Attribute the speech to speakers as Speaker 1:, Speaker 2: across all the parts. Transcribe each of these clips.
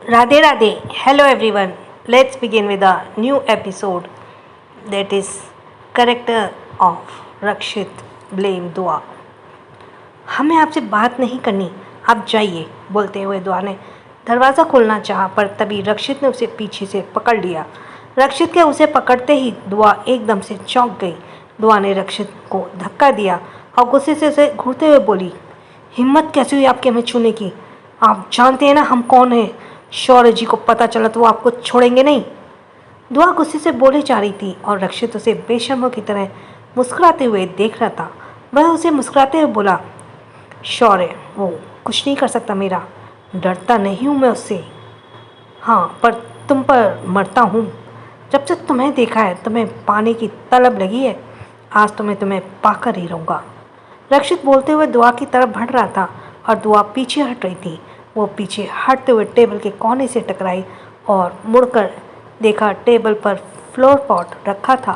Speaker 1: Radhe Radhe. Hello everyone. Let's begin with a new episode that is character of Rakshit Blame Dua. हमें आपसे बात नहीं करनी, आप जाइए, बोलते हुए दुआ ने दरवाज़ा खोलना चाहा, पर तभी रक्षित ने उसे पीछे से पकड़ लिया। रक्षित के उसे पकड़ते ही दुआ एकदम से चौंक गई। दुआ ने रक्षित को धक्का दिया और गुस्से से उसे घूरते हुए बोली, हिम्मत कैसे हुई आपके हमें छूने की? आप जानते हैं ना हम कौन हैं? शौर्य जी को पता चला तो वो आपको छोड़ेंगे नहीं। दुआ गुस्से से बोले जा रही थी और रक्षित उसे बेशर्मों की तरह मुस्कुराते हुए देख रहा था। वह उसे मुस्कुराते हुए बोला, शौर्य वो कुछ नहीं कर सकता मेरा, डरता नहीं हूँ मैं उससे। हाँ, पर तुम पर मरता हूँ। जब से तुम्हें देखा है, तुम्हें पाने की तलब लगी है, आज तो मैं तुम्हें पाकर ही रहूँगा। रक्षित बोलते हुए दुआ की तरफ बढ़ रहा था और दुआ पीछे हट रही थी। वो पीछे हटते हुए टेबल के कोने से टकराई और मुड़कर देखा टेबल पर फ्लावर पॉट रखा था।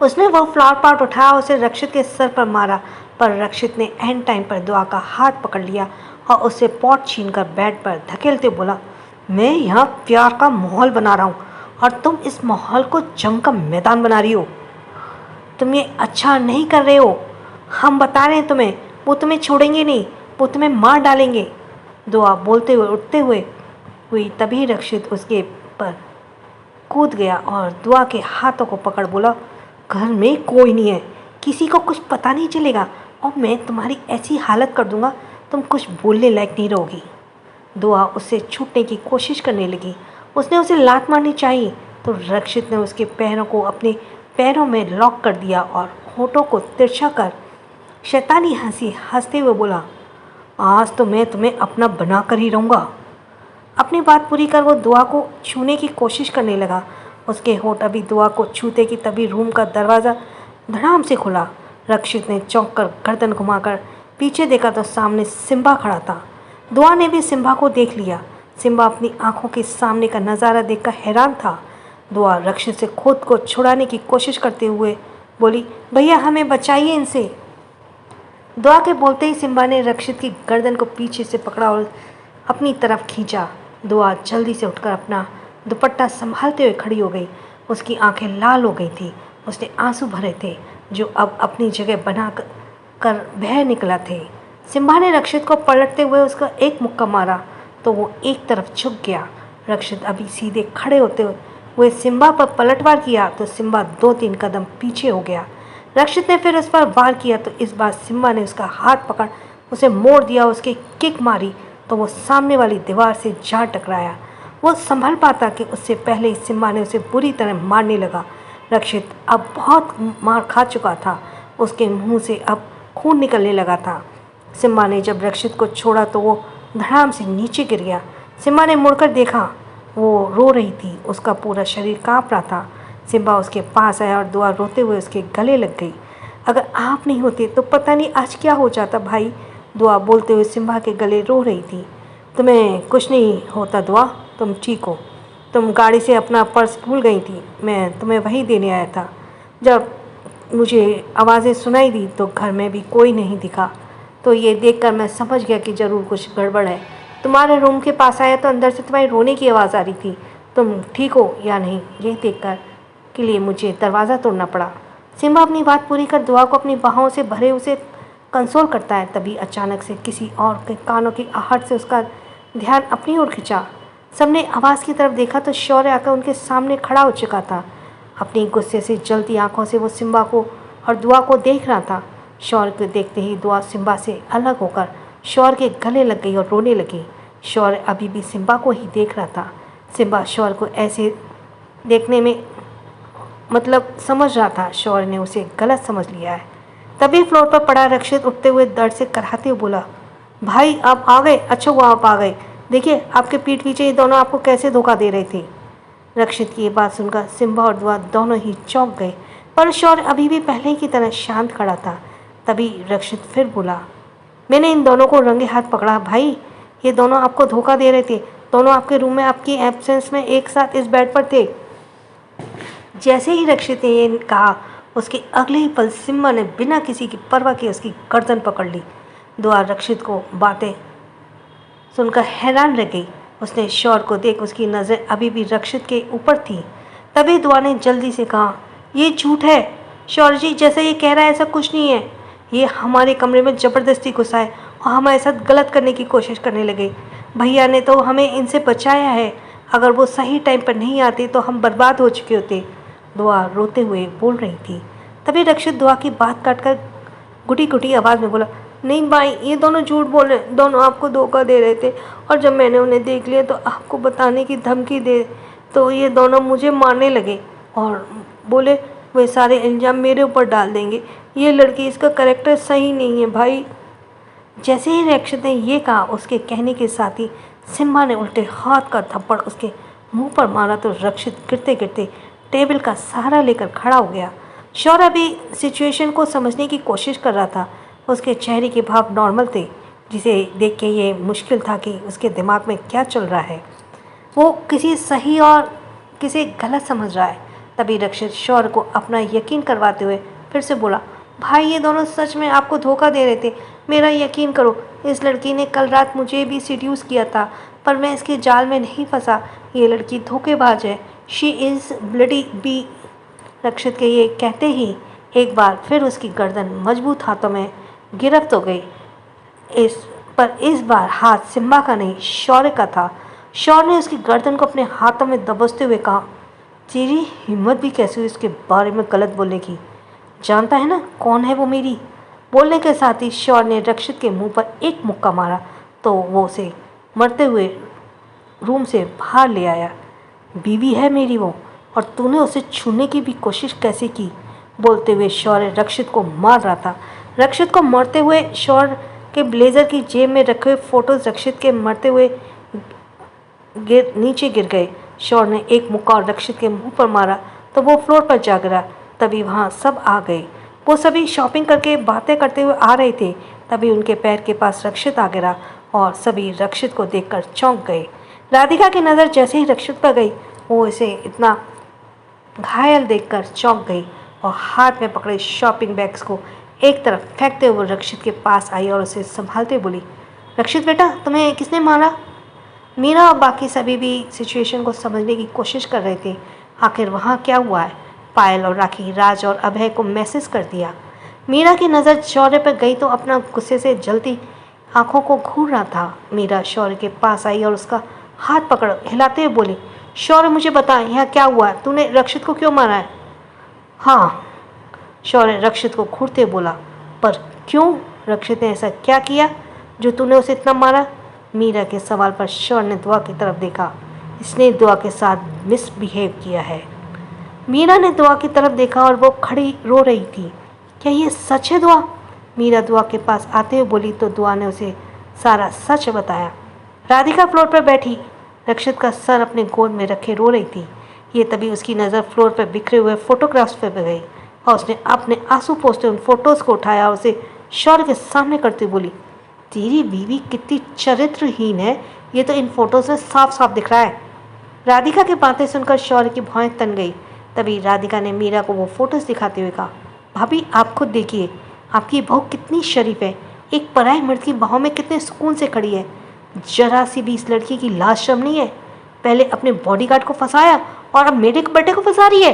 Speaker 1: उसने वो फ्लावर पॉट उठाया, उसे रक्षित के सर पर मारा, पर रक्षित ने एंड टाइम पर दुआ का हाथ पकड़ लिया और उसे पॉट छीनकर बेड पर धकेलते बोला, मैं यहाँ प्यार का माहौल बना रहा हूँ और तुम इस माहौल को जंग का मैदान बना रही हो। तुम ये अच्छा नहीं कर रहे हो। हम बता रहे हैं तुम्हें, वो तुम्हें छोड़ेंगे नहीं, वो तुम्हें मार डालेंगे। दुआ बोलते हुए उठते हुई तभी रक्षित उसके पर कूद गया और दुआ के हाथों को पकड़ बोला, घर में कोई नहीं है, किसी को कुछ पता नहीं चलेगा और मैं तुम्हारी ऐसी हालत कर दूंगा तुम कुछ बोलने लायक नहीं रहोगी। दुआ उससे छूटने की कोशिश करने लगी। उसने उसे लात मारनी चाहिए तो रक्षित ने उसके पैरों को अपने पैरों में लॉक कर दिया और होठों को तिरछा कर शैतानी हंसी हंसते हुए बोला, आज तो मैं तुम्हें अपना बना कर ही रहूँगा। अपनी बात पूरी कर वो दुआ को छूने की कोशिश करने लगा। उसके होठ अभी दुआ को छूते कि तभी रूम का दरवाज़ा धड़ाम से खुला। रक्षित ने चौंक कर गर्दन घुमाकर पीछे देखा तो सामने सिम्बा खड़ा था। दुआ ने भी सिम्बा को देख लिया। सिम्बा अपनी आंखों के सामने का नज़ारा देखकर हैरान था। दुआ रक्षित से खुद को छुड़ाने की कोशिश करते हुए बोली, भैया हमें बचाइए इनसे। दुआ के बोलते ही सिम्बा ने रक्षित की गर्दन को पीछे से पकड़ा और अपनी तरफ खींचा। दुआ जल्दी से उठकर अपना दुपट्टा संभालते हुए खड़ी हो गई। उसकी आंखें लाल हो गई थी। उसने आंसू भरे थे जो अब अपनी जगह बना कर बह निकला थे। सिम्बा ने रक्षित को पलटते हुए उसका एक मुक्का मारा तो वो एक तरफ झुक गया। रक्षित अभी सीधे खड़े होते हुए सिम्बा पर पलटवार किया तो सिम्बा 2-3 कदम पीछे हो गया। रक्षित ने फिर उस पर वार किया तो इस बार सिम्बा ने उसका हाथ पकड़ उसे मोड़ दिया। उसके किक मारी तो वो सामने वाली दीवार से जा टकराया। वो संभल पाता कि उससे पहले ही सिम्बा ने उसे बुरी तरह मारने लगा। रक्षित अब बहुत मार खा चुका था। उसके मुंह से अब खून निकलने लगा था। सिम्बा ने जब रक्षित को छोड़ा तो वो धड़ाम से नीचे गिर गया। सिम्बा ने मुड़कर देखा, वो रो रही थी। उसका पूरा शरीर कांप रहा था। सिम्बा उसके पास आया और दुआ रोते हुए उसके गले लग गई। अगर आप नहीं होते तो पता नहीं आज क्या हो जाता भाई। दुआ बोलते हुए सिम्बा के गले रो रही थी। तुम्हें कुछ नहीं होता दुआ, तुम ठीक हो। तुम गाड़ी से अपना पर्स भूल गई थी, मैं तुम्हें वही देने आया था। जब मुझे आवाज़ें सुनाई दी तो घर में भी कोई नहीं दिखा, तो ये देखकर मैं समझ गया कि ज़रूर कुछ गड़बड़ है। तुम्हारे रूम के पास आया तो अंदर से तुम्हारी रोने की आवाज़ आ रही थी। तुम ठीक हो या नहीं ये देखकर के लिए मुझे दरवाज़ा तोड़ना पड़ा। सिम्बा अपनी बात पूरी कर दुआ को अपनी बाहों से भरे उसे कंसोल करता है। तभी अचानक से किसी और के कानों की आहट से उसका ध्यान अपनी ओर खिंचा। सबने आवाज़ की तरफ देखा तो शौर्य आकर उनके सामने खड़ा हो चुका था। अपनी गुस्से से जलती आंखों से वो सिम्बा को और दुआ को देख रहा था। शौर्य को देखते ही दुआ सिम्बा से अलग होकर शौर्य के गले लग गई और रोने लगी। शौर्य अभी भी सिम्बा को ही देख रहा था। सिम्बा शौर्य को ऐसे देखने में समझ रहा था शौर्य ने उसे गलत समझ लिया है। तभी फ्लोर पर पड़ा रक्षित उठते हुए दर्द से कराहते हुए बोला, भाई आप आ गए, अच्छा हुआ आप आ गए। देखिए आपके पीठ पीछे ये दोनों आपको कैसे धोखा दे रहे थे। रक्षित की ये बात सुनकर सिम्बा और दुआ दोनों ही चौंक गए, पर शौर्य अभी भी पहले की तरह शांत खड़ा था। तभी रक्षित फिर बोला, मैंने इन दोनों को रंगे हाथ पकड़ा भाई, ये दोनों आपको धोखा दे रहे थे। दोनों आपके रूम में आपकी एब्सेंस में एक साथ इस बेड पर थे। जैसे ही रक्षित ने ये कहा उसके अगले ही पल सिम्बा ने बिना किसी की परवाह किए उसकी गर्दन पकड़ ली। दुआ रक्षित को बातें सुनकर हैरान रह गई। उसने शौर को देख उसकी नज़र अभी भी रक्षित के ऊपर थी। तभी दुआ ने जल्दी से कहा, ये झूठ है शौर जी, जैसा ये कह रहा है ऐसा कुछ नहीं है। ये हमारे कमरे में ज़बरदस्ती घुसा है और हमारे साथ गलत करने की कोशिश करने लगे। भैया ने तो हमें इनसे बचाया है, अगर वो सही टाइम पर नहीं आते तो हम बर्बाद हो चुके होते। दुआ रोते हुए बोल रही थी। तभी रक्षित दुआ की बात काटकर घुटी घुटी आवाज़ में बोला, नहीं भाई, ये दोनों झूठ बोल रहे, दोनों आपको धोखा दे रहे थे और जब मैंने उन्हें देख लिया तो आपको बताने की धमकी दे तो ये दोनों मुझे मारने लगे और बोले वे सारे इल्ज़ाम मेरे ऊपर डाल देंगे। ये लड़की, इसका कैरेक्टर सही नहीं है भाई। जैसे ही रक्षित ने ये कहा, उसके कहने के साथ ही सिम्बा ने उल्टे हाथ का थप्पड़ उसके मुंह पर मारा तो रक्षित गिरते गिरते टेबल का सहारा लेकर खड़ा हो गया। शौर्य भी सिचुएशन को समझने की कोशिश कर रहा था। उसके चेहरे के भाव नॉर्मल थे, जिसे देख के ये मुश्किल था कि उसके दिमाग में क्या चल रहा है। वो किसी सही और किसी गलत समझ रहा है। तभी रक्षित शौर्य को अपना यकीन करवाते हुए फिर से बोला, भाई ये दोनों सच में आपको धोखा दे रहे थे, मेरा यकीन करो। इस लड़की ने कल रात मुझे भी सीड्यूस किया था, पर मैं इसके जाल में नहीं फंसा। ये लड़की धोखेबाज है। She is bloody B. Rakshit के ये कहते ही एक बार फिर उसकी गर्दन मजबूत हाथों में गिरफ्त हो गई। इस बार हाथ सिम्बा का नहीं, शौर्य का था। शौर्य ने उसकी गर्दन को अपने हाथों में दबोचते हुए कहा, तेरी हिम्मत भी कैसी हुई उसके बारे में गलत बोलने की? जानता है ना कौन है वो मेरी? बोलने के साथ ही शौर्य ने रक्षित के मुंह पर एक मुक्का मारा तो वो उसे मरते हुए रूम से बाहर ले आया। बीवी है मेरी वो, और तूने उसे छूने की भी कोशिश कैसे की? बोलते हुए शौर्य रक्षित को मार रहा था। रक्षित को मारते हुए शौर्य के ब्लेजर की जेब में रखे हुए फोटोज रक्षित के मरते हुए नीचे गिर गए। शौर्य ने एक मुक्का और रक्षित के मुंह पर मारा तो वो फ्लोर पर जा गिरा। तभी वहाँ सब आ गए। वो सभी शॉपिंग करके बातें करते हुए आ रहे थे। तभी उनके पैर के पास रक्षित आ गिरा और सभी रक्षित को देखकर चौंक गए। राधिका की नज़र जैसे ही रक्षित पर गई, वो इसे इतना घायल देखकर चौंक गई और हाथ में पकड़े शॉपिंग बैग्स को एक तरफ फेंकते हुए रक्षित के पास आई और उसे संभालते बोली, रक्षित बेटा, तुम्हें किसने मारा? मीरा और बाकी सभी भी सिचुएशन को समझने की कोशिश कर रहे थे। आखिर वहाँ क्या हुआ है? पायल और राखी राज और अभय को मैसेज कर दिया। मीरा की नज़र शौर्य पर गई तो अपना गुस्से से जलती आंखों को घूर रहा था। मीरा शौर्य के पास आई और उसका हाथ पकड़ हिलाते हुए बोली, शौर्य मुझे बता, यहाँ क्या हुआ? तूने रक्षित को क्यों मारा है? हाँ, शौर्य रक्षित को घूरते बोला, पर क्यों? रक्षित ने ऐसा क्या किया जो तूने उसे इतना मारा? मीरा के सवाल पर शौर्य ने दुआ की तरफ देखा। इसने दुआ के साथ मिसबिहेव किया है। मीरा ने दुआ की तरफ देखा और वो खड़ी रो रही थी। क्या ये सच है दुआ? मीरा दुआ के पास आते हुए बोली तो दुआ ने उसे सारा सच बताया। राधिका फ्लोर पर बैठी रक्षित का सर अपने गोद में रखे रो रही थी। ये तभी उसकी नज़र फ्लोर पर बिखरे हुए फोटोग्राफ्स पर गई और उसने अपने आंसू पोंछते उन फोटोज़ को उठाया और उसे शौर्य के सामने करते बोली, तेरी बीवी कितनी चरित्रहीन है, ये तो इन फोटोज़ में साफ साफ दिख रहा है। राधिका की बातें सुनकर शौर्य की भौहें तन गई। तभी राधिका ने मीरा को वो फोटोज़ दिखाते हुए कहा, भाभी आप खुद देखिए, आपकी बहू कितनी शरीफ है, एक पराए मर्द की बाहों में कितने सुकून से खड़ी है। जरा सी भी इस लड़की की लाज शर्म नहीं है। पहले अपने बॉडीगार्ड को फंसाया और अब मेरे बेटे को फंसा रही है।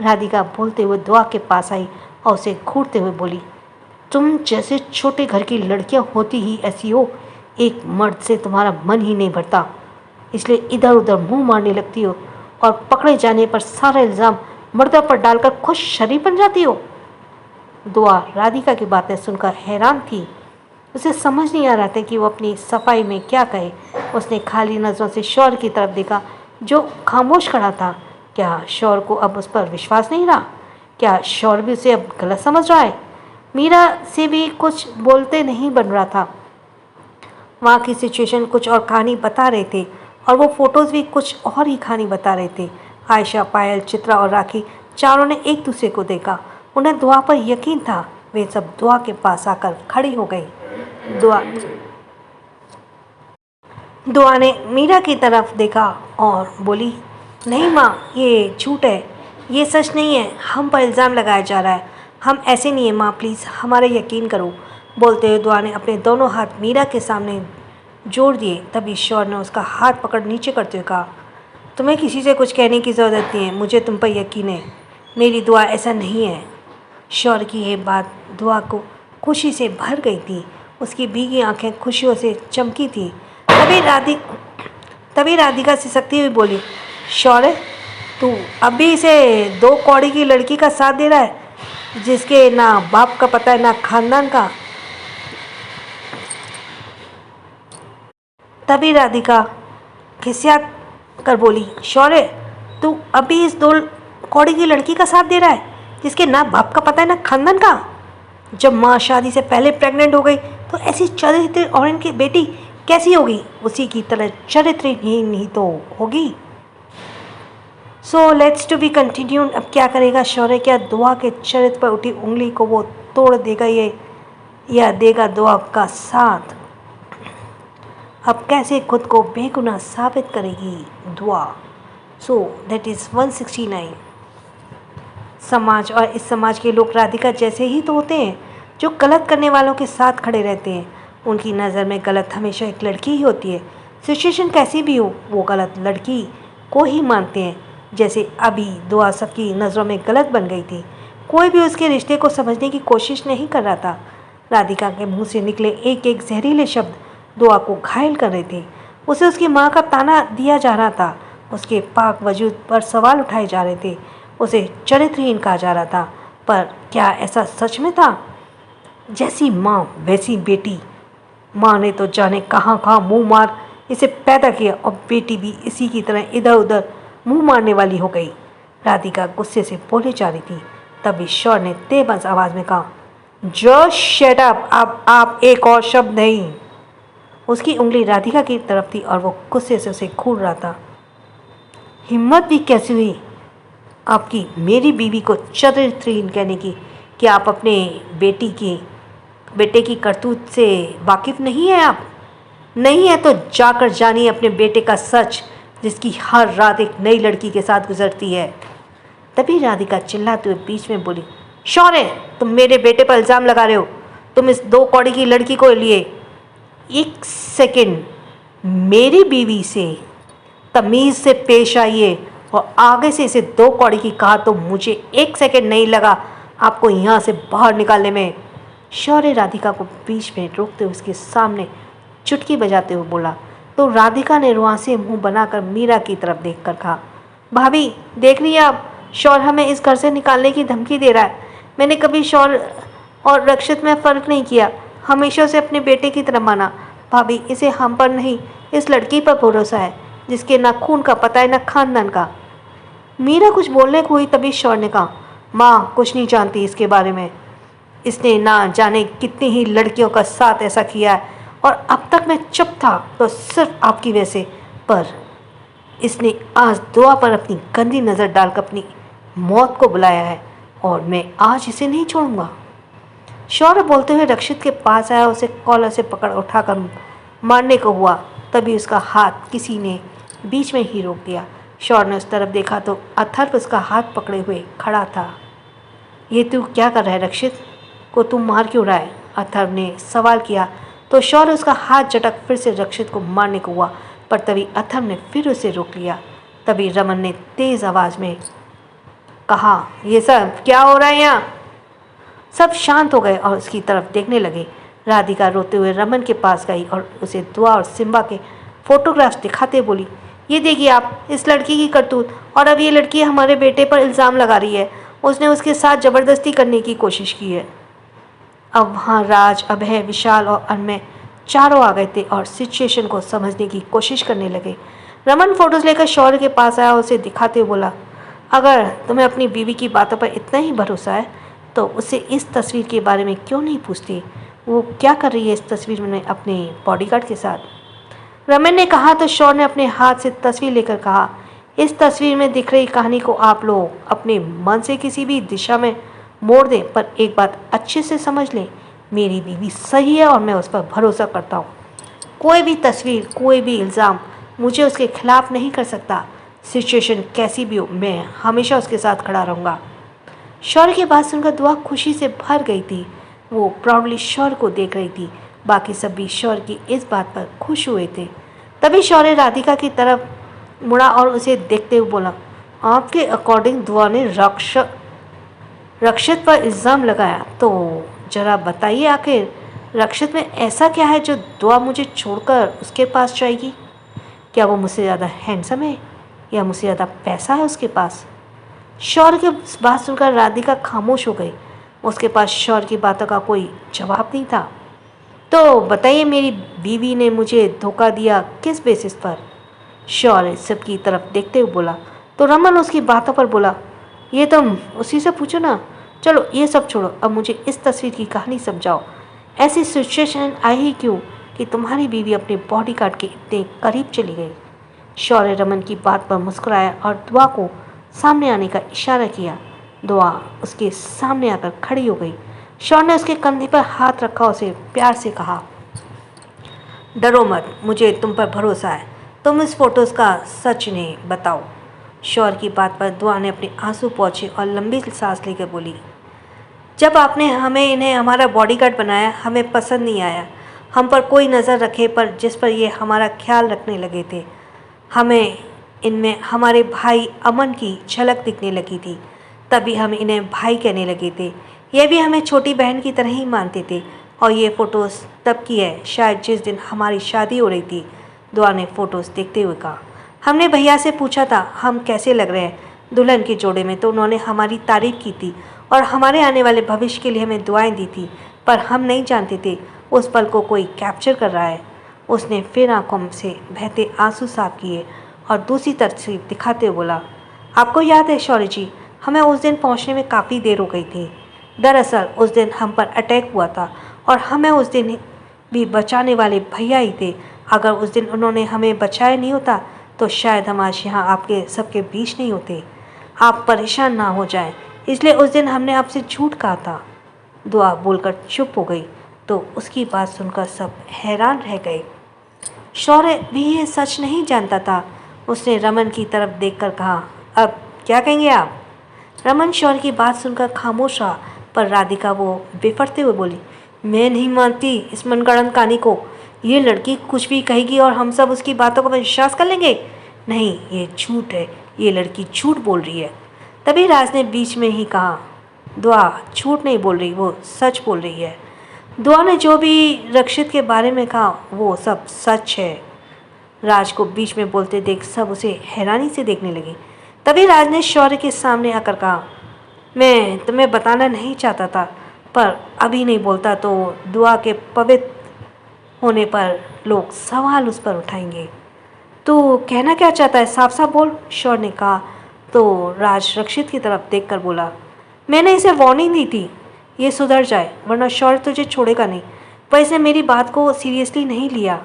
Speaker 1: राधिका बोलते हुए दुआ के पास आई और उसे घूरते हुए बोली, तुम जैसे छोटे घर की लड़कियां होती ही ऐसी हो, एक मर्द से तुम्हारा मन ही नहीं भरता, इसलिए इधर उधर मुंह मारने लगती हो और पकड़े जाने पर सारा इल्ज़ाम मर्दों पर डालकर खुद शरीफ बन जाती हो। दुआ राधिका की बातें सुनकर हैरान थी। उसे समझ नहीं आ रहा था कि वो अपनी सफाई में क्या कहे। उसने खाली नज़रों से शौर्य की तरफ देखा जो खामोश खड़ा था। क्या शौर्य को अब उस पर विश्वास नहीं रहा? क्या शौर्य भी उसे अब गलत समझ रहा है? मीरा से भी कुछ बोलते नहीं बन रहा था। वहाँ की सिचुएशन कुछ और कहानी बता रहे थे और वो फोटोज़ भी कुछ और ही कहानी बता रहे थे। आयशा, पायल, चित्रा और राखी चारों ने एक दूसरे को देखा। उन्हें दुआ पर यकीन था। वे सब दुआ के पास आकर खड़ी हो गई। दुआ ने मीरा की तरफ देखा और बोली, नहीं माँ, ये झूठ है, ये सच नहीं है, हम पर इल्ज़ाम लगाया जा रहा है, हम ऐसे नहीं हैं माँ, प्लीज़ हमारा यकीन करो। बोलते हुए दुआ ने अपने दोनों हाथ मीरा के सामने जोड़ दिए। तभी शौर्य ने उसका हाथ पकड़ नीचे करते हुए कहा, तुम्हें किसी से कुछ कहने की ज़रूरत नहीं है, मुझे तुम पर यकीन है। मेरी दुआ ऐसा नहीं है। शौर्य की यह बात दुआ को खुशी से भर गई थी। उसकी भीगी आंखें खुशियों से चमकी थी। तभी राधिका सिसकती हुई बोली, शौर्य, तू अभी इसे 2 कौड़ी की लड़की का साथ दे रहा है, जिसके ना बाप का पता है ना खानदान का। तभी राधिका खिसिया कर बोली, शौर्य, तू अभी इस 2 कौड़ी की लड़की का साथ दे रहा है, जिसके ना बाप का पता है ना खानदान का। जब माँ शादी से पहले प्रेग्नेंट हो गई तो ऐसी चरित्र और इनकी बेटी कैसी होगी? उसी की तरह चरित्रहीन ही तो होगी। So let's to be continued. अब क्या करेगा शौर्य? क्या दुआ के चरित्र पर उठी उंगली को वो तोड़ देगा ये, या देगा दुआ का साथ? अब कैसे खुद को बेगुनाह साबित करेगी दुआ? So that is 169। समाज और इस समाज के लोग राधिका जैसे ही तो होते हैं, जो गलत करने वालों के साथ खड़े रहते हैं। उनकी नज़र में गलत हमेशा एक लड़की ही होती है। सिचुएशन कैसी भी हो, वो गलत लड़की को ही मानते हैं। जैसे अभी दुआ सबकी नज़रों में गलत बन गई थी। कोई भी उसके रिश्ते को समझने की कोशिश नहीं कर रहा था। राधिका के मुंह से निकले एक एक जहरीले शब्द दुआ को घायल कर रहे थे। उसे उसकी माँ का ताना दिया जा रहा था। उसके पाक वजूद पर सवाल उठाए जा रहे थे। उसे चरित्रहीन कहा जा रहा था। पर क्या ऐसा सच में था? जैसी माँ वैसी बेटी। माँ ने तो जाने कहाँ कहाँ मुँह मार इसे पैदा किया, और बेटी भी इसी की तरह इधर उधर मुँह मारने वाली हो गई। राधिका गुस्से से बोले जा रही थी। तभी शौर्य ने तेज आवाज़ में कहा, जस्ट शट अप। अब आप एक और शब्द नहीं। उसकी उंगली राधिका की तरफ थी और वो गुस्से से उसे घूर रहा था। हिम्मत भी कैसी हुई आपकी मेरी बीवी को चरित्रहीन कहने की? कि आप अपने बेटे की करतूत से वाकिफ नहीं है? आप नहीं है तो जाकर जानिए अपने बेटे का सच, जिसकी हर रात एक नई लड़की के साथ गुजरती है। तभी राधिका चिल्लाते हुए बीच में बोली, शौर्य, तुम मेरे बेटे पर इल्ज़ाम लगा रहे हो। तुम इस 2 कौड़ी की लड़की को लिए। एक सेकंड, मेरी बीवी से तमीज़ से पेश आइए, और आगे से इसे 2 कौड़ी की कहा तो मुझे 1 सेकंड नहीं लगा आपको यहाँ से बाहर निकालने में। शौर्य राधिका को बीच में रोकते हुए उसके सामने चुटकी बजाते हुए बोला। तो राधिका ने रुआंसे मुंह बनाकर मीरा की तरफ देखकर कहा, भाभी देख रही हैं आप, शौर्य हमें इस घर से निकालने की धमकी दे रहा है। मैंने कभी शौर्य और रक्षित में फ़र्क नहीं किया, हमेशा उसे अपने बेटे की तरह माना। भाभी, इसे हम पर नहीं, इस लड़की पर भरोसा है, जिसके ना खून का पता है ना खानदान का। मीरा कुछ बोलने को हुई, तभी शौर्य ने कहा, माँ कुछ नहीं जानती इसके बारे में। इसने ना जाने कितनी ही लड़कियों का साथ ऐसा किया है, और अब तक मैं चुप था तो सिर्फ आपकी वजह से। पर इसने आज दुआ पर अपनी गंदी नज़र डालकर अपनी मौत को बुलाया है, और मैं आज इसे नहीं छोड़ूंगा। शौर्य बोलते हुए रक्षित के पास आया, उसे कॉलर से पकड़ उठाकर मारने को हुआ। तभी उसका हाथ किसी ने बीच में ही रोक दिया। शौर्य ने उस तरफ देखा तो अथर्व उसका हाथ पकड़े हुए खड़ा था। ये तू क्या कर रहा है? रक्षित को तू मार क्यों रहा है? अथर्व ने सवाल किया तो शौर्य उसका हाथ झटक फिर से रक्षित को मारने को हुआ, पर तभी अथर्व ने फिर उसे रोक लिया। तभी रमन ने तेज़ आवाज़ में कहा, ये सब क्या हो रहा है यहाँ? सब शांत हो गए और उसकी तरफ देखने लगे। राधिका रोते हुए रमन के पास गई और उसे दुआ और सिम्बा के फोटोग्राफ्स दिखाते बोली, ये देखिए आप, इस लड़की की करतूत, और अब ये लड़की हमारे बेटे पर इल्ज़ाम लगा रही है। उसने उसके साथ ज़बरदस्ती करने की कोशिश की है। अब वहाँ राज, अभय, विशाल और अनमय चारों आ गए थे और सिचुएशन को समझने की कोशिश करने लगे। रमन फोटोज़ लेकर शौर्य के पास आया, उसे दिखाते हुए बोला, अगर तुम्हें अपनी बीवी की बातों पर इतना ही भरोसा है तो उससे इस तस्वीर के बारे में क्यों नहीं पूछती? वो क्या कर रही है इस तस्वीर में अपने बॉडीगार्ड के साथ? रमन ने कहा तो शौर्य ने अपने हाथ से तस्वीर लेकर कहा, इस तस्वीर में दिख रही कहानी को आप लोग अपने मन से किसी भी दिशा में मोड़ दें, पर एक बात अच्छे से समझ लें, मेरी बीवी सही है और मैं उस पर भरोसा करता हूँ। कोई भी तस्वीर, कोई भी इल्ज़ाम मुझे उसके खिलाफ नहीं कर सकता। सिचुएशन कैसी भी हो, मैं हमेशा उसके साथ खड़ा रहूँगा। शौर्य की बात सुनकर दुआ खुशी से भर गई थी। वो प्राउडली शौर्य को देख रही थी। बाकी सब भी शौर्य की इस बात पर खुश हुए थे। तभी शौर्य राधिका की तरफ मुड़ा और उसे देखते हुए बोला, आपके अकॉर्डिंग दुआ ने रक्षित पर इल्ज़ाम लगाया, तो जरा बताइए आखिर रक्षित में ऐसा क्या है जो दुआ मुझे छोड़कर उसके पास जाएगी? क्या वो मुझसे ज़्यादा हैंडसम है या मुझसे ज़्यादा पैसा है उसके पास? शौर्य की बात सुनकर राधिका खामोश हो गई। उसके पास शौर्य की बातों का कोई जवाब नहीं था। तो बताइए, मेरी बीवी ने मुझे धोखा दिया किस बेसिस पर? शौर्य सबकी तरफ देखते हुए बोला। तो रमन उसकी बातों पर बोला, ये तुम उसी से पूछो ना। चलो ये सब छोड़ो, अब मुझे इस तस्वीर की कहानी समझाओ। ऐसी सिचुएशन आई ही क्यों कि तुम्हारी बीवी अपने बॉडीगार्ड के इतने करीब चली गई? शौर्य रमन की बात पर मुस्कुराया और दुआ को सामने आने का इशारा किया। दुआ उसके सामने आकर खड़ी हो गई। शौर्य ने उसके कंधे पर हाथ रखा, उसे प्यार से कहा, डरो मत, मुझे तुम पर भरोसा है। तुम इस फोटोज़ का सच नहीं बताओ। शौर्य की बात पर दुआ ने अपने आंसू पोंछे और लंबी सांस लेकर बोली, जब आपने इन्हें हमारा बॉडीगार्ड बनाया, हमें पसंद नहीं आया। हम पर कोई नज़र रखे पर जिस पर ये हमारा ख्याल रखने लगे थे, हमें इनमें हमारे भाई अमन की झलक दिखने लगी थी। तभी हम इन्हें भाई कहने लगे थे। ये भी हमें छोटी बहन की तरह ही मानते थे। और ये फ़ोटोज़ तब की है, शायद जिस दिन हमारी शादी हो रही थी। दुआ ने फ़ोटोज़ देखते हुए कहा। हमने भैया से पूछा था हम कैसे लग रहे हैं दुल्हन के जोड़े में, तो उन्होंने हमारी तारीफ़ की थी और हमारे आने वाले भविष्य के लिए हमें दुआएं दी थी। पर हम नहीं जानते थे उस पल को कोई कैप्चर कर रहा है। उसने फिर आंखों से बहते आंसू साफ किए और दूसरी तरफ दिखाते हुए बोला, आपको याद है शौर्य जी, हमें उस दिन पहुंचने में काफ़ी देर हो गई थी। दरअसल उस दिन हम पर अटैक हुआ था और हमें उस दिन भी बचाने वाले भैया ही थे। अगर उस दिन उन्होंने हमें बचाया नहीं होता तो शायद हम आज यहाँ आपके सबके बीच नहीं होते। आप परेशान ना हो जाएं, इसलिए उस दिन हमने आपसे झूठ कहा था। दुआ बोलकर चुप हो गई तो उसकी बात सुनकर सब हैरान रह गए। शौर्य भी ये सच नहीं जानता था। उसने रमन की तरफ देखकर कहा, अब क्या कहेंगे आप? रमन शौर्य की बात सुनकर खामोश रहा, पर राधिका वो बेफरते हुए बोली, मैं नहीं मानती इस मनगढ़ंत कहानी को। ये लड़की कुछ भी कहेगी और हम सब उसकी बातों पर विश्वास कर लेंगे? नहीं, ये झूठ है, ये लड़की झूठ बोल रही है। तभी राज ने बीच में ही कहा, दुआ झूठ नहीं बोल रही, वो सच बोल रही है। दुआ ने जो भी रक्षित के बारे में कहा वो सब सच है। राज को बीच में बोलते देख सब उसे हैरानी से देखने लगे। तभी राज ने शौर्य के सामने आकर कहा, मैं तुम्हें बताना नहीं चाहता था, पर अभी नहीं बोलता तो दुआ के पवित्र होने पर लोग सवाल उस पर उठाएंगे। तो कहना क्या चाहता है, साफ साफ बोल, शौर्य ने कहा। तो राज रक्षित की तरफ देखकर बोला, मैंने इसे वार्निंग दी थी ये सुधर जाए, वरना शौर्य तुझे छोड़ेगा नहीं। पर इसने मेरी बात को सीरियसली नहीं लिया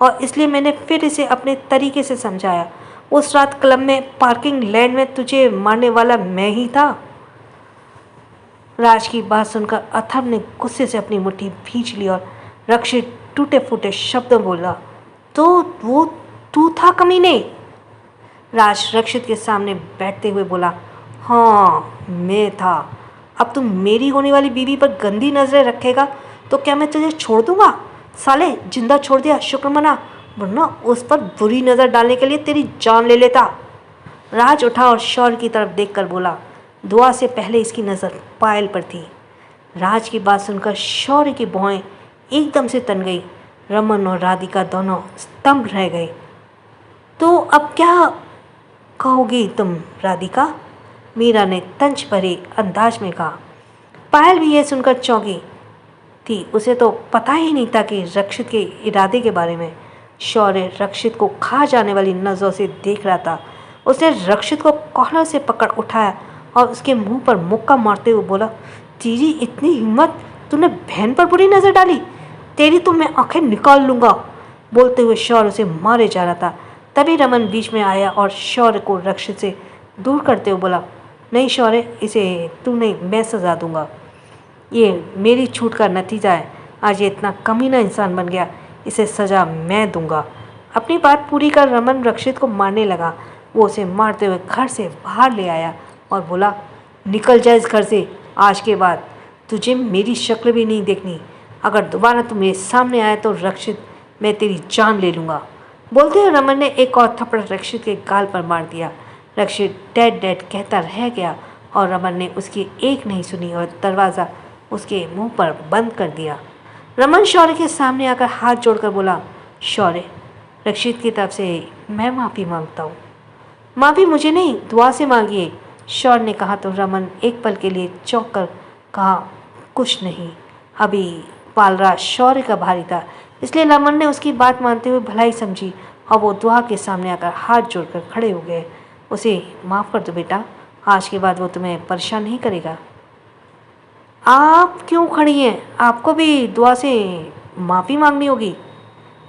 Speaker 1: और इसलिए मैंने फिर इसे अपने तरीके से समझाया। उस रात क्लब में पार्किंग लैंड में तुझे मारने वाला मैं ही था। राज की बात सुनकर अथर्व ने गुस्से से अपनी मुट्ठी भींच ली और रक्षित टूटे फूटे शब्दों बोला, तो वो तू था कमीने? राज रक्षित के सामने बैठते हुए बोला, हाँ मैं था। अब तुम मेरी होने वाली बीवी पर गंदी नजरें रखेगा तो क्या मैं तुझे छोड़ दूंगा? साले, जिंदा छोड़ दिया शुक्र मना, वरना उस पर बुरी नज़र डालने के लिए तेरी जान ले लेता। राज उठा और शौर्य की तरफ देखकर बोला। दुआ से पहले इसकी नज़र पायल पर थी। राज की बात सुनकर शौर्य की भौहें एकदम से तन गई। रमन और राधिका दोनों स्तंभ रह गए। तो अब क्या कहोगी तुम राधिका? मीरा ने तंज भरे अंदाज में कहा। पायल भी यह सुनकर चौंकी थी। उसे तो पता ही नहीं था कि रक्षित के इरादे के बारे में। शौर्य रक्षित को खा जाने वाली नज़रों से देख रहा था। उसने रक्षित को कॉलर से पकड़ उठाया और उसके मुंह पर मुक्का मारते हुए बोला, तेरी इतनी हिम्मत, तूने बहन पर बुरी नज़र डाली? तेरी तो मैं आंखें निकाल लूँगा। बोलते हुए शौर्य उसे मारे जा रहा था। तभी रमन बीच में आया और शौर्य को रक्षित से दूर करते हुए बोला, नहीं शौर्य, इसे तू नहीं, मैं सजा दूंगा। ये मेरी छूट का नतीजा है। आज ये इतना कमीना इंसान बन गया, इसे सज़ा मैं दूंगा। अपनी बात पूरी कर रमन रक्षित को मारने लगा। वो उसे मारते हुए घर से बाहर ले आया और बोला, निकल जा इस घर से, आज के बाद तुझे मेरी शक्ल भी नहीं देखनी। अगर दोबारा तुम मेरे सामने आए तो रक्षित, मैं तेरी जान ले लूँगा। बोलते हुए रमन ने एक और थप्पड़ रक्षित के गाल पर मार दिया। रक्षित डैड डैड कहता रह गया और रमन ने उसकी एक नहीं सुनी और दरवाज़ा उसके मुंह पर बंद कर दिया। रमन शौर्य के सामने आकर हाथ जोड़कर बोला, शौर्य, रक्षित की तरफ से मैं माफ़ी मांगता हूँ। माफ़ी मुझे नहीं, दुआ से मांगिए, शौर्य ने कहा तो रमन एक पल के लिए चौंक कर कहा, कुछ नहीं। अभी पालरा शौर्य का भारी था, इसलिए रमन ने उसकी बात मानते हुए भलाई समझी और वो दुआ के सामने आकर हाथ जोड़कर खड़े हो गए। उसे माफ़ कर दो बेटा, आज के बाद वो तुम्हें परेशान नहीं करेगा। आप क्यों खड़ी हैं? आपको भी दुआ से माफ़ी मांगनी होगी।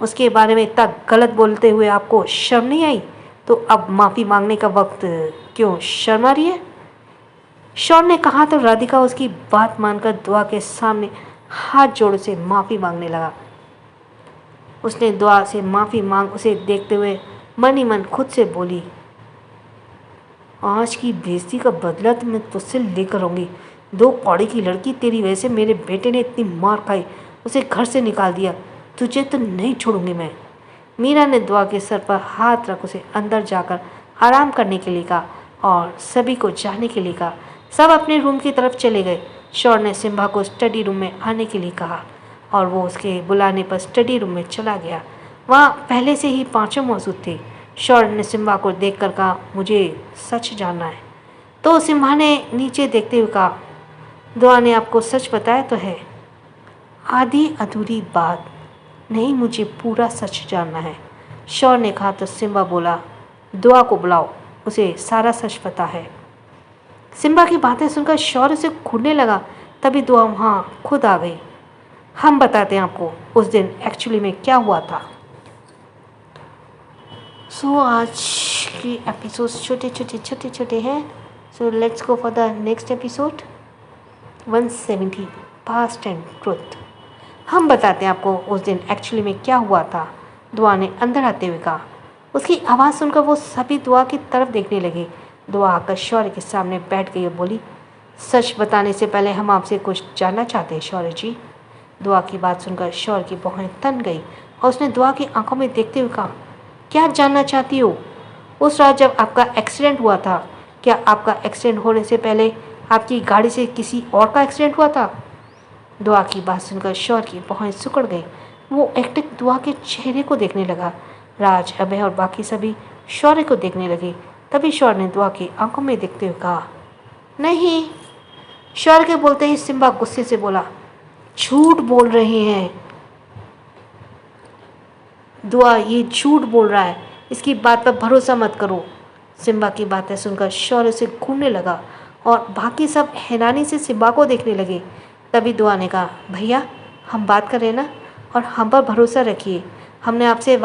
Speaker 1: उसके बारे में इतना गलत बोलते हुए आपको शर्म नहीं आई? तो अब माफ़ी मांगने का वक्त क्यों शर्म आ रही है? शौर्य ने कहा तो राधिका उसकी बात मानकर दुआ के सामने हाथ जोड़ से माफ़ी मांगने लगा। उसने दुआ से माफ़ी मांग उसे देखते हुए मन ही मन खुद से बोली, आज की बेइज्जती का बदला तो मैं तुझसे लेकर आऊँगी। 2 कौड़ी की लड़की, तेरी वजह से मेरे बेटे ने इतनी मार खाई, उसे घर से निकाल दिया। तुझे तो नहीं छोड़ूंगी मैं। मीरा ने दुआ के सर पर हाथ रख उसे अंदर जाकर आराम करने के लिए कहा और सभी को जाने के लिए कहा। सब अपने रूम की तरफ चले गए। शौर्य ने सिम्बा को स्टडी रूम में आने के लिए कहा और वो उसके बुलाने पर स्टडी रूम में चला गया। वहाँ पहले से ही 5 मौजूद थे। शौर्य ने सिम्बा को देखकर कहा, मुझे सच जानना है। तो सिम्बा ने नीचे देखते हुए कहा, दुआ ने आपको सच बताया तो है? आधी अधूरी बात नहीं, मुझे पूरा सच जानना है, शौर्य ने कहा तो सिम्बा बोला, दुआ को बुलाओ, उसे सारा सच पता है। सिम्बा की बातें सुनकर शौर्य से घूरने लगा। तभी दुआ वहाँ खुद आ गई। हम बताते हैं आपको उस दिन एक्चुअली में क्या हुआ था। सो आज के एपिसोड छोटे हैं। So let's go for the next episode 170 past and truth. हम बताते हैं आपको उस दिन एक्चुअली में क्या हुआ था, दुआ ने अंदर आते हुए कहा। उसकी आवाज़ सुनकर वो सभी दुआ की तरफ देखने लगे। दुआ आकर शौर्य के सामने बैठ गई और बोली, सच बताने से पहले हम आपसे कुछ जानना चाहते हैं शौर्य जी। दुआ की बात सुनकर शौर्य की भौहें तन गई और उसने दुआ की आंखों में देखते हुए कहा, क्या जानना चाहती हो? उस रात जब आपका एक्सीडेंट हुआ था, क्या आपका एक्सीडेंट होने से पहले आपकी गाड़ी से किसी और का एक्सीडेंट हुआ था? दुआ की बात सुनकर शौर्य की भौहें सिकुड़ गई। वो एकटक दुआ के चेहरे को देखने लगा। राज, अभय और बाकी सभी शौर्य को देखने लगे। तभी शौर्य ने दुआ की आंखों में देखते हुए कहा, नहीं। शौर्य के बोलते ही सिम्बा गुस्से से बोला, झूठ बोल रहे हैं दुआ, ये झूठ बोल रहा है, इसकी बात पर भरोसा मत करो। सिम्बा की बातें सुनकर शौर्य से घूमने लगा और बाकी सब हैरानी से सिम्बा को देखने लगे। तभी दुआ ने कहा, भैया हम बात कर रहे हैं ना, और हम पर भरोसा रखिए। हमने आपसे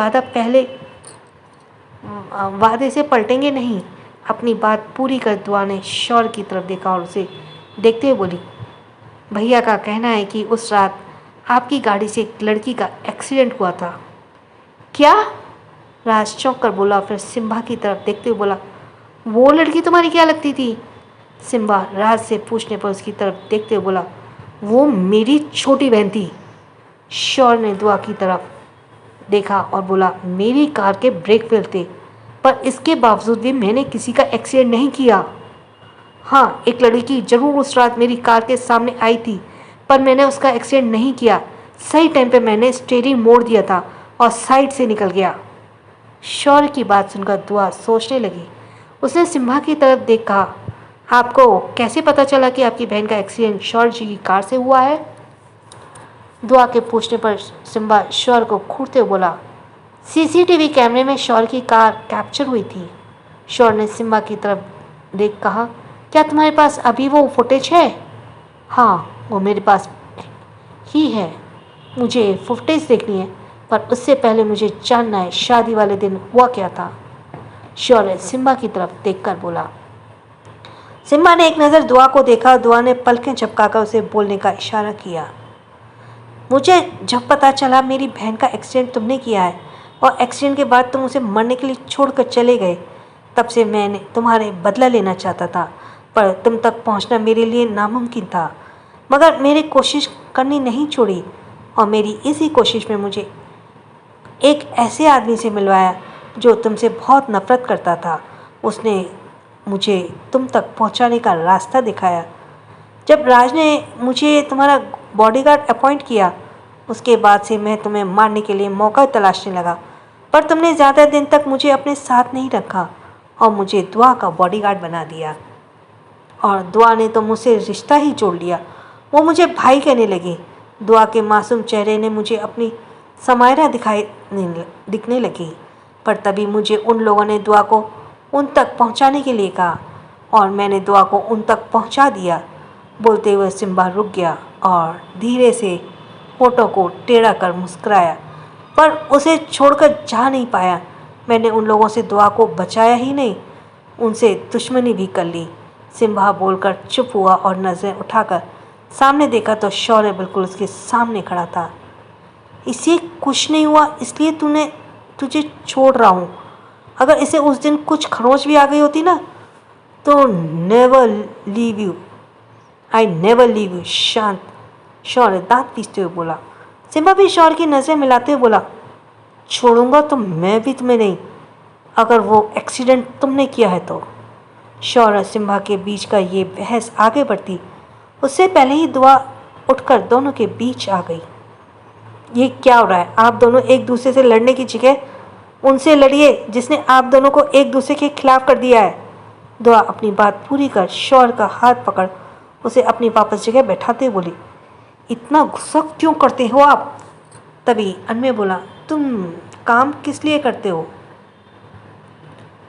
Speaker 1: वादे से पलटेंगे नहीं। अपनी बात पूरी कर दुआ ने शौर्य की तरफ देखा और उसे देखते हुए बोली, भैया का कहना है कि उस रात आपकी गाड़ी से एक लड़की का एक्सीडेंट हुआ था। क्या? राज चौंक कर बोला, फिर सिम्बा की तरफ देखते हुए बोला, वो लड़की तुम्हारी क्या लगती थी? सिम्बा राज से पूछने पर उसकी तरफ देखते हुए बोला, वो मेरी छोटी बहन थी। शौर्य ने दुआ की तरफ देखा और बोला, मेरी कार के ब्रेक फेल थे, पर इसके बावजूद भी मैंने किसी का एक्सीडेंट नहीं किया। हाँ, एक लड़की जरूर उस रात मेरी कार के सामने आई थी, पर मैंने उसका एक्सीडेंट नहीं किया। सही टाइम पे मैंने स्टीयरिंग मोड़ दिया था और साइड से निकल गया। शौर्य की बात सुनकर दुआ सोचने लगी। उसने सिम्बा की तरफ देख कहा, आपको कैसे पता चला कि आपकी बहन का एक्सीडेंट शौर्य जी की कार से हुआ है? दुआ के पूछने पर सिम्बा शौर्य को घूरते हुए बोला, सीसीटीवी कैमरे में शौर्य की कार कैप्चर हुई थी। शौर्य ने सिम्बा की तरफ देख कहा, क्या तुम्हारे पास अभी वो फुटेज है? हाँ, वो मेरे पास ही है। मुझे फुटेज देखनी है, पर उससे पहले मुझे जानना है शादी वाले दिन हुआ क्या था। शौर्य सिम्बा की तरफ देखकर बोला। सिम्बा ने एक नज़र दुआ को देखा। दुआ ने पलकें झपकाकर उसे बोलने का इशारा किया, मुझे जब पता चला मेरी बहन का एक्सीडेंट तुमने किया है और एक्सीडेंट के बाद तुम उसे मरने के लिए छोड़कर चले गए, तब से मैंने तुम्हारे बदला लेना चाहता था, पर तुम तक पहुंचना मेरे लिए नामुमकिन था। मगर मेरी कोशिश करनी नहीं छोड़ी। और मेरी इसी कोशिश में मुझे एक ऐसे आदमी से मिलवाया जो तुमसे बहुत नफरत करता था। उसने मुझे तुम तक पहुंचाने का रास्ता दिखाया। जब राज ने मुझे तुम्हारा बॉडीगार्ड अपॉइंट किया, उसके बाद से मैं तुम्हें मारने के लिए मौका तलाशने लगा, पर तुमने ज़्यादा दिन तक मुझे अपने साथ नहीं रखा और मुझे दुआ का बॉडीगार्ड बना दिया। और दुआ ने तो मुझसे रिश्ता ही जोड़ लिया। वो मुझे भाई कहने लगी। दुआ के मासूम चेहरे ने मुझे अपनी समायरा दिखने लगी। पर तभी मुझे उन लोगों ने दुआ को उन तक पहुंचाने के लिए कहा और मैंने दुआ को उन तक पहुंचा दिया। बोलते हुए सिम्बा रुक गया और धीरे से होठों को टेढ़ा कर मुस्कुराया, पर उसे छोड़कर जा नहीं पाया। मैंने उन लोगों से दुआ को बचाया ही नहीं, उनसे दुश्मनी भी कर ली। सिम्बा बोलकर चुप हुआ और नज़रें उठाकर सामने देखा तो शौर्य बिल्कुल उसके सामने खड़ा था। इसे कुछ नहीं हुआ इसलिए तुझे छोड़ रहा हूँ। अगर इसे उस दिन कुछ खरोच भी आ गई होती ना तो never leave you, I never leave you. शांत, शौर्य दांत पीसते हुए बोला। सिम्बा भी शौर्य की नज़रें मिलाते हुए बोला, छोड़ूंगा तो मैं भी तुम्हें नहीं, अगर वो एक्सीडेंट तुमने किया है तो। शौर्य सिम्बा के बीच का ये बहस आगे बढ़ती उससे पहले ही दुआ उठकर दोनों के बीच आ गई। ये क्या हो रहा है? आप दोनों एक दूसरे से लड़ने की जगह उनसे लड़िए जिसने आप दोनों को एक दूसरे के खिलाफ कर दिया है। दुआ अपनी बात पूरी कर शौर्य का हाथ पकड़ उसे अपनी वापस जगह बैठाते हुए बोली, इतना गुस्सा क्यों करते हो आप? तभी अनमे बोला, तुम काम किस लिए करते हो?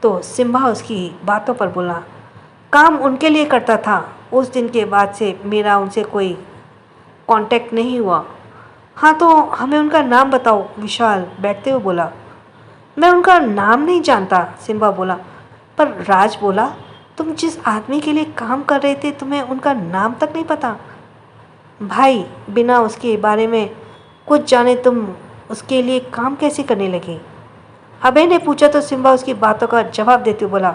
Speaker 1: तो सिम्बा उसकी बातों पर बोला, काम उनके लिए करता था। उस दिन के बाद से मेरा उनसे कोई कांटेक्ट नहीं हुआ। हाँ तो हमें उनका नाम बताओ, विशाल बैठते हुए बोला। मैं उनका नाम नहीं जानता, सिम्बा बोला। पर राज बोला, तुम जिस आदमी के लिए काम कर रहे थे तुम्हें उनका नाम तक नहीं पता? भाई, बिना उसके बारे में कुछ जाने तुम उसके लिए काम कैसे करने लगे? अभय ने पूछा तो सिम्बा उसकी बातों का जवाब देते हुए बोला,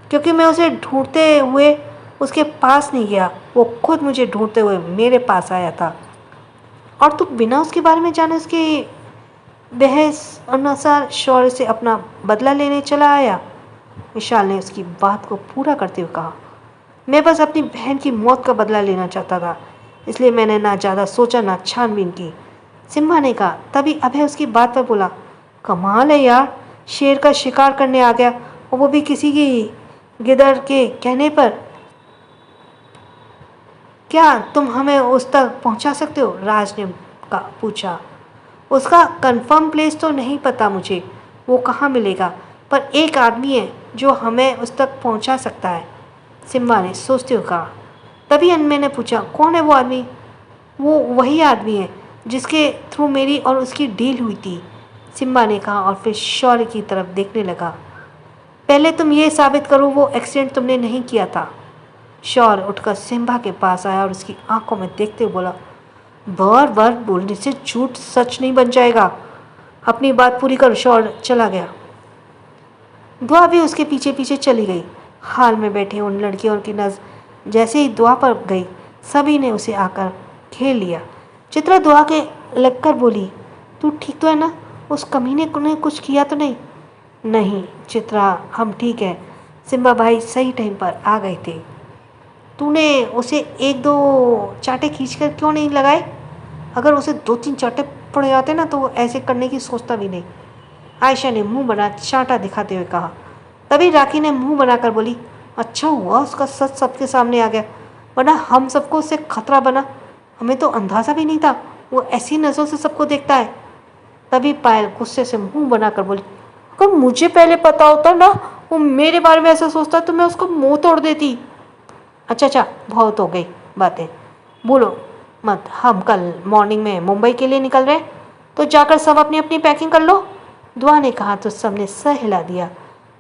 Speaker 1: क्योंकि मैं उसे ढूंढते हुए उसके पास नहीं गया, वो खुद मुझे ढूंढते हुए मेरे पास आया था। और तुम बिना उसके बारे में जाने उसके बहस अनुसार शौर्य से अपना बदला लेने चला आया? विशाल ने उसकी बात को पूरा करते हुए कहा, मैं बस अपनी बहन की मौत का बदला लेना चाहता था, इसलिए मैंने ना ज़्यादा सोचा ना छानबीन की, सिम्बा ने कहा। तभी अभय उसकी बात पर बोला, कमाल है यार, शेर का शिकार करने आ गया और वो भी किसी की गिदड़ के कहने पर। क्या तुम हमें उस तक पहुंचा सकते हो? राज ने पूछा। उसका कंफर्म प्लेस तो नहीं पता मुझे, वो कहाँ मिलेगा, पर एक आदमी है जो हमें उस तक पहुंचा सकता है, सिम्बा ने सोचते हुए कहा। तभी अनमे ने पूछा, कौन है वो आदमी? वो वही आदमी है जिसके थ्रू मेरी और उसकी डील हुई थी, सिम्बा ने कहा और फिर शौर्य की तरफ देखने लगा। पहले तुम ये साबित करो वो एक्सीडेंट तुमने नहीं किया था। शौर्य उठकर सिम्बा के पास आया और उसकी आंखों में देखते हुए बोला, बार बार बोलने से झूठ सच नहीं बन जाएगा। अपनी बात पूरी कर। शौर्य चला गया। दुआ भी उसके पीछे पीछे चली गई। हाल में बैठे उन लड़कियों की नज़र जैसे ही दुआ पर गई, सभी ने उसे आकर घेर लिया। चित्रा दुआ के लगकर बोली, तू ठीक तो है ना? उस कमीने ने कुछ किया तो नहीं? नहीं चित्रा, हम ठीक है। सिम्बा भाई सही टाइम पर आ गए थे। तूने उसे एक दो चांटे खींचकर क्यों नहीं लगाए? अगर उसे दो तीन चांटे पड़ जाते ना तो वो ऐसे करने की सोचता भी नहीं, आयशा ने मुंह बना चांटा दिखाते हुए कहा। तभी राखी ने मुंह बनाकर बोली, अच्छा हुआ उसका सच सबके सामने आ गया, वरना हम सबको उससे खतरा बना। हमें तो अंदाज़ा भी नहीं था वो ऐसी नज़रों से सबको देखता है। तभी पायल गुस्से से मुंह बनाकर बोली, अगर मुझे पहले पता होता ना वो मेरे बारे में ऐसा सोचता तो मैं उसका मुंह तोड़ देती। अच्छा, बहुत हो गई बातें, बोलो मत। हम कल मॉर्निंग में मुंबई के लिए निकल रहे हैं, तो जाकर सब अपनी अपनी पैकिंग कर लो। दुआ ने कहा तो सबने सर हिला दिया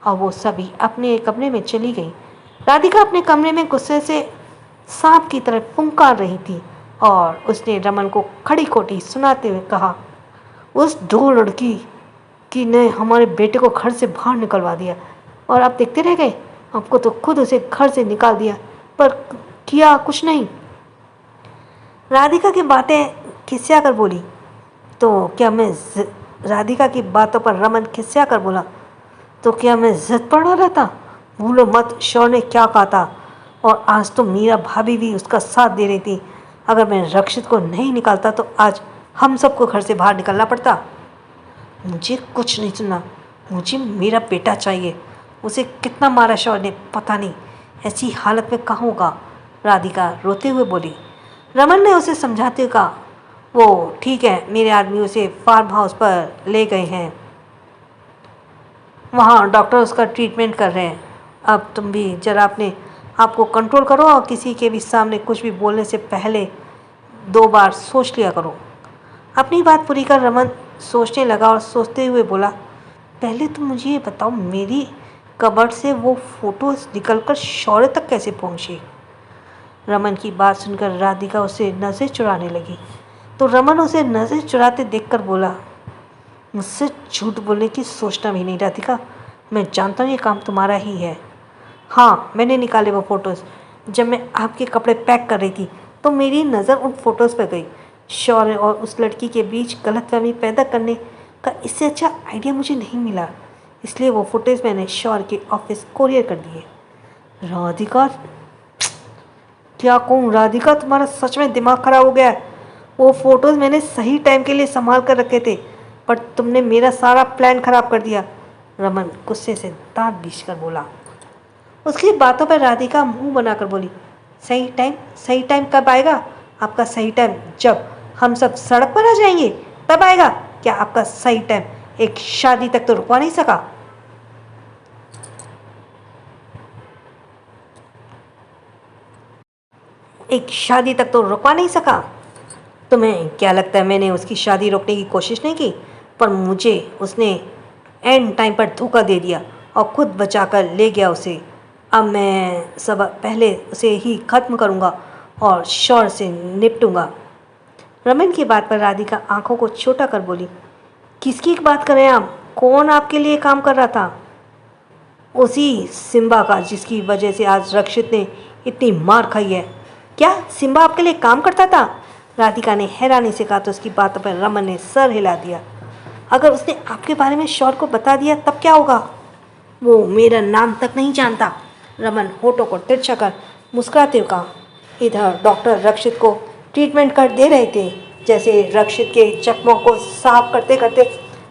Speaker 1: और वो सभी अपने कमरे में चली गई। राधिका अपने कमरे में गुस्से से सांप की तरह फुंकार रही थी और उसने रमन को खड़ी खोटी सुनाते हुए कहा, उस दो लड़की की ने हमारे बेटे को घर से बाहर निकलवा दिया और आप देखते रह गए। आपको तो खुद उसे घर से निकाल दिया, पर किया कुछ नहीं। राधिका की बातें खिसिया कर बोली, तो क्या मैं राधिका की बातों पर रमन खिस्सा कर बोला, तो क्या मैं जिद पड़ा रहता? भूलो मत शौर्य ने क्या कहा था, और आज तो मीरा भाभी भी उसका साथ दे रही थी। अगर मैं रक्षित को नहीं निकालता तो आज हम सबको घर से बाहर निकलना पड़ता। मुझे कुछ नहीं सुनना, मुझे मेरा बेटा चाहिए। उसे कितना मारा शौर्य ने पता नहीं, ऐसी हालत में कहाँ होगा? राधिका रोते हुए बोली। रमन ने उसे समझाते हुए कहा, वो ठीक है, मेरे आदमी उसे फार्म हाउस पर ले गए हैं, वहाँ डॉक्टर उसका ट्रीटमेंट कर रहे हैं। अब तुम भी जरा अपने आप को कंट्रोल करो और किसी के भी सामने कुछ भी बोलने से पहले 2 बार सोच लिया करो। अपनी बात पूरी कर रमन सोचने लगा और सोचते हुए बोला, पहले तो मुझे ये बताओ, मेरी कबर्ड से वो फोटोज निकलकर शौर्य तक कैसे पहुँची? रमन की बात सुनकर राधिका उसे नज़र चुराने लगी, तो रमन उसे नज़र चुराते देखकर बोला, मुझसे झूठ बोलने की सोचना भी नहीं राधिका, मैं जानता हूँ ये काम तुम्हारा ही है। हाँ, मैंने निकाले वो फ़ोटोज़। जब मैं आपके कपड़े पैक कर रही थी तो मेरी नज़र उन फ़ोटोज़ पर गई। शौर्य और उस लड़की के बीच गलतफहमी पैदा करने का इससे अच्छा आइडिया मुझे नहीं मिला, इसलिए वो फुटेज मैंने शौर्य के ऑफिस कोरियर कर दिए। राधिका, क्या कहूँ राधिका, तुम्हारा सच में दिमाग खराब हो गया है। वो फ़ोटोज़ मैंने सही टाइम के लिए संभाल कर रखे थे, पर तुमने मेरा सारा प्लान खराब कर दिया। रमन गुस्से से दांत बींचकर बोला। उसकी बातों पर राधिका मुंह बनाकर बोली, सही टाइम कब आएगा? आपका सही टाइम जब हम सब सड़क पर आ जाएंगे तब आएगा। क्या आपका सही टाइम एक शादी तक तो रुकवा नहीं सका? एक शादी तक तो रुकवा नहीं सका? तुम्हें क्या लगता है मैंने उसकी शादी रोकने की कोशिश नहीं की? पर मुझे उसने एंड टाइम पर धोखा दे दिया और खुद बचाकर ले गया उसे। अब मैं सब पहले उसे ही ख़त्म करूँगा और शौर्य से निपटूंगा। रमन की बात पर राधिका आंखों को छोटा कर बोली, किसकी बात कर रहे हैं आप? कौन आपके लिए काम कर रहा था? उसी सिम्बा का, जिसकी वजह से आज रक्षित ने इतनी मार खाई है। क्या सिम्बा आपके लिए काम करता था? राधिका ने हैरानी से कहा तो उसकी बातों पर रमन ने सर हिला दिया। अगर उसने आपके बारे में शौर्य को बता दिया तब क्या होगा? वो मेरा नाम तक नहीं जानता। रमन होठों को तिरछा कर मुस्कुराते हुए कहा। इधर डॉक्टर रक्षित को ट्रीटमेंट कर दे रहे थे। जैसे रक्षित के जख्मों को साफ करते करते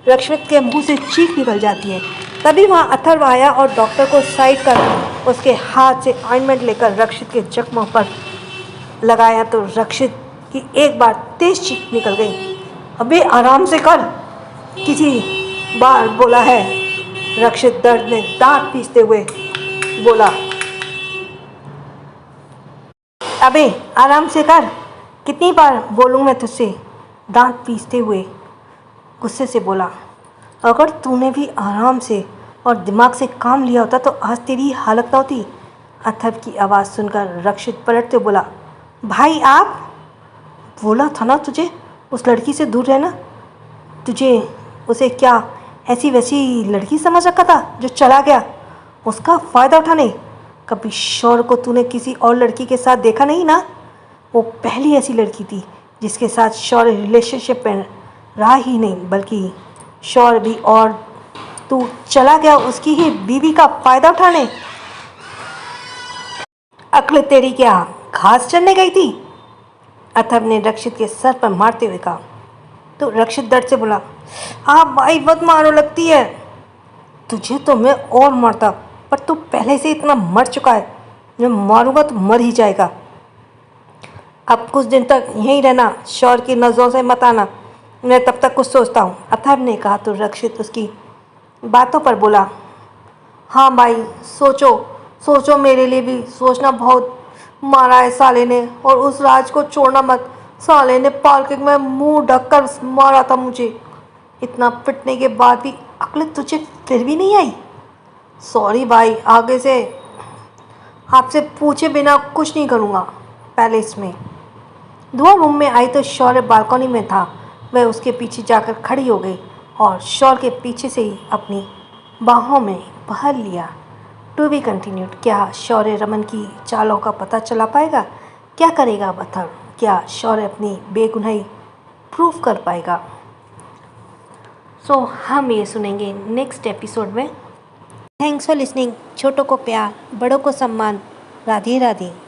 Speaker 1: रक्षित के मुंह से चीख निकल जाती है, तभी वहाँ अथर्व आया और डॉक्टर को साइड कर उसके हाथ से ऑइंटमेंट लेकर रक्षित के जख्मों पर लगाया तो रक्षित की एक बार तेज चीख निकल गई। अबे आराम से कर, किसी बार बोला है? रक्षित दर्द में दांत पीसते हुए बोला। अबे आराम से कर, कितनी बार बोलूँ मैं तुझसे? दांत पीसते हुए गुस्से से बोला। अगर तूने भी आराम से और दिमाग से काम लिया होता तो आज तेरी हालत ना होती। अथर्व की आवाज़ सुनकर रक्षित पलटते बोला, भाई आप? बोला था ना तुझे उस लड़की से दूर रहना। तुझे उसे क्या ऐसी वैसी लड़की समझ रखा था जो चला गया? उसका फ़ायदा उठाने? कभी शौर्य को तूने किसी और लड़की के साथ देखा नहीं ना? वो पहली ऐसी लड़की थी जिसके साथ शौर्य रिलेशनशिप में रहा ही नहीं, बल्कि शौर्य भी, और तू चला गया उसकी ही बीवी का फ़ायदा उठाने। अक्ल तेरी क्या घास चरने गई थी? अथर्व ने रक्षित के सर पर मारते हुए कहा। तो रक्षित दर्द से बोला, हाँ भाई मत मारो, लगती है। तुझे तो मैं और मारता, पर तू पहले से इतना मर चुका है। मैं मारूंगा तो मर ही जाएगा। अब कुछ दिन तक यहीं रहना, शौर्य की नज़रों से मत आना, मैं तब तक कुछ सोचता हूँ। अथर्व ने कहा तो रक्षित उसकी बातों पर बोला, हाँ भाई सोचो सोचो, मेरे लिए भी सोचना। बहुत मारा है साले ने, और उस राज को छोड़ना मत। साले ने पार्किंग में मुंह ढककर मारा था मुझे। इतना पिटने के बाद भी अक्ल तुझे फिर भी नहीं आई? सॉरी भाई, आगे से आपसे पूछे बिना कुछ नहीं करूँगा। पैलेस में धुआं रूम में आई तो शौर्य बालकनी में था। वह उसके पीछे जाकर खड़ी हो गई और शौर्य के पीछे से ही अपनी बाहों में भर लिया। To be continued. क्या शौर्य रमन की चालों का पता चला पाएगा? क्या करेगा अथर्व? क्या शौर्य अपनी बेगुनाही प्रूव कर पाएगा? सो हम ये सुनेंगे नेक्स्ट एपिसोड में। Thanks for listening. छोटों को प्यार, बड़ों को सम्मान। राधे राधे।